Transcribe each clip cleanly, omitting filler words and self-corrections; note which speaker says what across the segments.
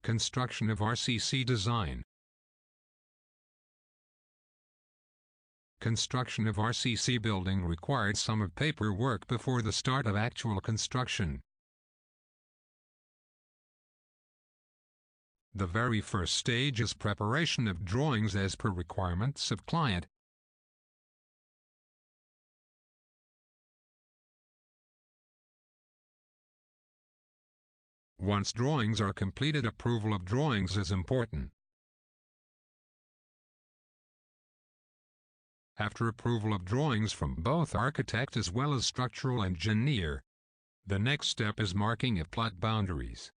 Speaker 1: Construction of RCC design. Construction of RCC building required some of paperwork before the start of actual construction. The very first stage is preparation of drawings as per requirements of client. Once drawings are completed, approval of drawings is important. After approval of drawings from both architect as well as structural engineer, the next step is marking of plot boundaries.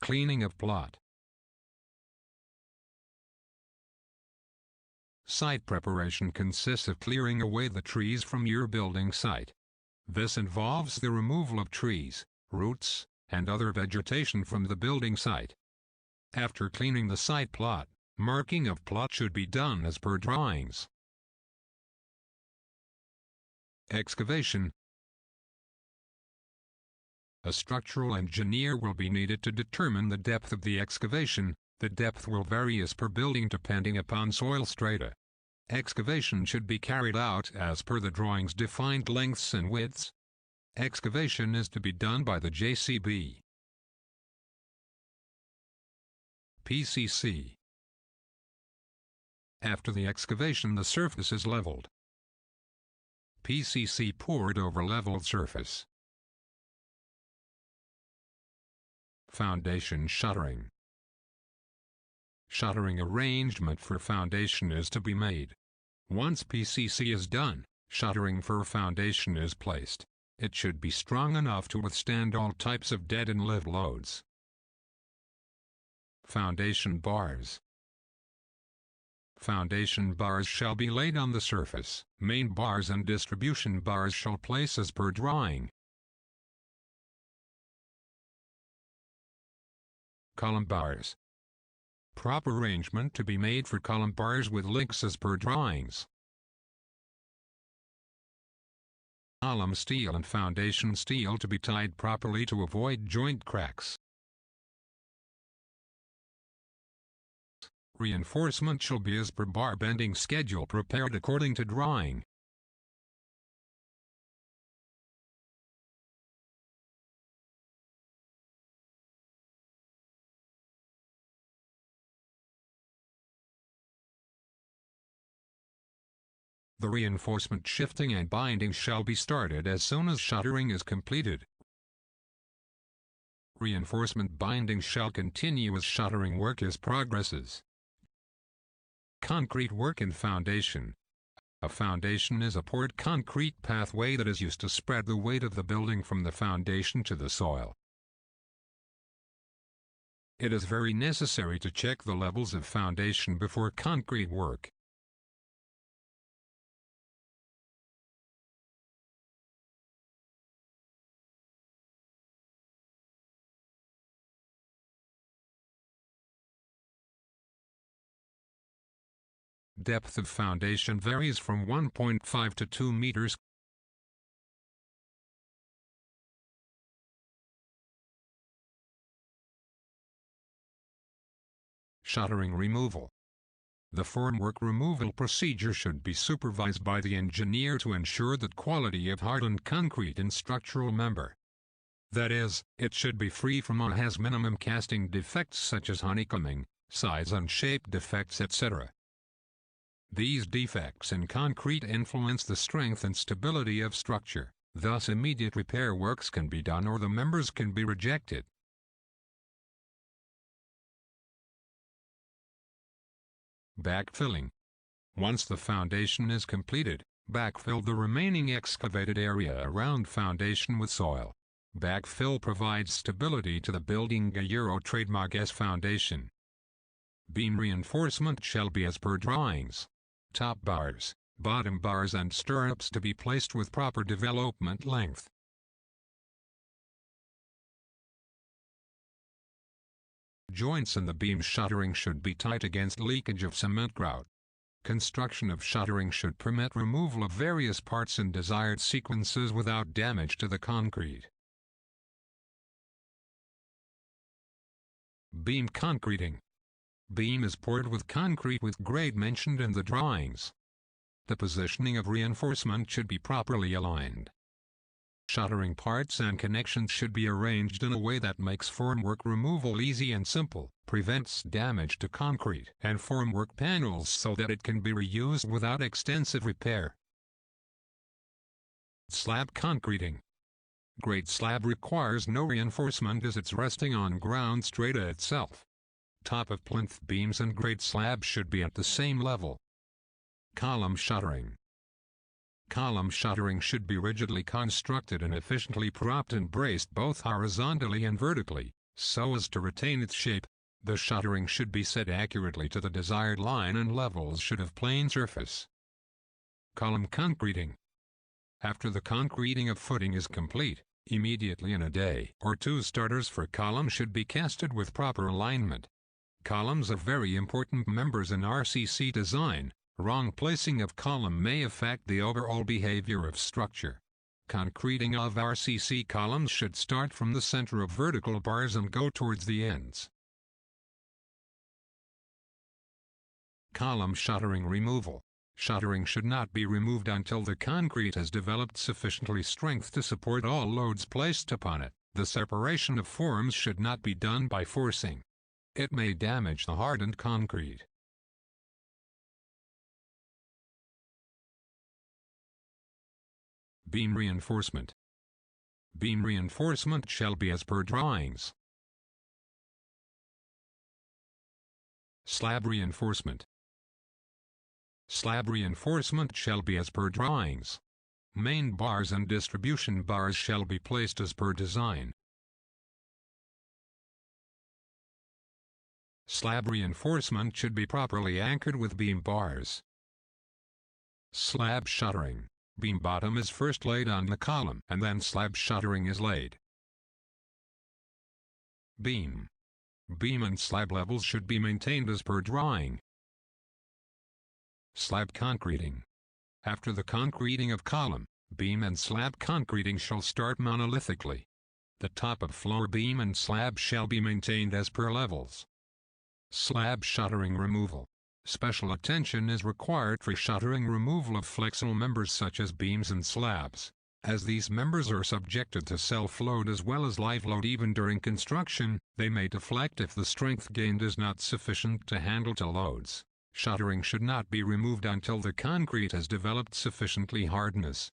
Speaker 1: Cleaning of plot. Site preparation consists of clearing away the trees from your building site. This involves the removal of trees, roots, and other vegetation from the building site. After cleaning the site plot, marking of plot should be done as per drawings. Excavation. A structural engineer will be needed to determine the depth of the excavation. The depth will vary as per building depending upon soil strata. Excavation should be carried out as per the drawings defined lengths and widths. Excavation is to be done by the JCB. PCC. After the excavation, the surface is leveled. PCC poured over leveled surface. Foundation shuttering. Shuttering arrangement for foundation is to be made. Once PCC is done, shuttering for foundation is placed. It should be strong enough to withstand all types of dead and live loads. Foundation bars. Foundation bars shall be laid on the surface. Main bars and distribution bars shall place as per drawing. Column bars. Proper arrangement to be made for column bars with links as per drawings. Column steel and foundation steel to be tied properly to avoid joint cracks. Reinforcement shall be as per bar bending schedule prepared according to drawing. The reinforcement shifting and binding shall be started as soon as shuttering is completed. Reinforcement binding shall continue as shuttering work progresses. Concrete work in foundation. A foundation is a poured concrete pathway that is used to spread the weight of the building from the foundation to the soil. It is very necessary to check the levels of foundation before concrete work. Depth of foundation varies from 1.5 to 2 meters. Shuttering removal. The formwork removal procedure should be supervised by the engineer to ensure that quality of hardened concrete and structural member. That is, it should be free from or has minimum casting defects such as honeycombing, size and shape defects, etc. These defects in concrete influence the strength and stability of structure, thus immediate repair works can be done or the members can be rejected. Backfilling. Once the foundation is completed, backfill the remaining excavated area around foundation with soil. Backfill provides stability to the building. Trademark as foundation. Beam reinforcement shall be as per drawings. Top bars, bottom bars and stirrups to be placed with proper development length. Joints in the beam shuttering should be tight against leakage of cement grout. Construction of shuttering should permit removal of various parts in desired sequences without damage to the concrete. Beam concreting. Beam is poured with concrete with grade mentioned in the drawings. The positioning of reinforcement should be properly aligned. Shuttering parts and connections should be arranged in a way that makes formwork removal easy and simple, prevents damage to concrete and formwork panels so that it can be reused without extensive repair. Slab concreting. Grade slab requires no reinforcement as it's resting on ground strata itself. Top of plinth beams and grade slab should be at the same level. Column shuttering. Column shuttering should be rigidly constructed and efficiently propped and braced both horizontally and vertically, so as to retain its shape. The shuttering should be set accurately to the desired line and levels should have plane surface. Column concreting. After the concreting of footing is complete, immediately in a day or two starters for column should be casted with proper alignment. Columns are very important members in RCC design. Wrong placing of column may affect the overall behavior of structure. Concreting of RCC columns should start from the center of vertical bars and go towards the ends. Column shuttering removal. Shuttering should not be removed until the concrete has developed sufficiently strength to support all loads placed upon it. The separation of forms should not be done by forcing. It may damage the hardened concrete. Beam reinforcement. Beam reinforcement shall be as per drawings. Slab reinforcement. Slab reinforcement shall be as per drawings. Main bars and distribution bars shall be placed as per design. Slab reinforcement should be properly anchored with beam bars. Slab shuttering. Beam bottom is first laid on the column and then slab shuttering is laid. Beam. Beam and slab levels should be maintained as per drawing. Slab concreting. After the concreting of column, beam and slab concreting shall start monolithically. The top of floor beam and slab shall be maintained as per levels. Slab shuttering removal. Special attention is required for shuttering removal of flexible members such as beams and slabs, as these members are subjected to self-load as well as live load even during construction. They may deflect if the strength gained is not sufficient to handle the loads. Shuttering should not be removed until the concrete has developed sufficiently hardness,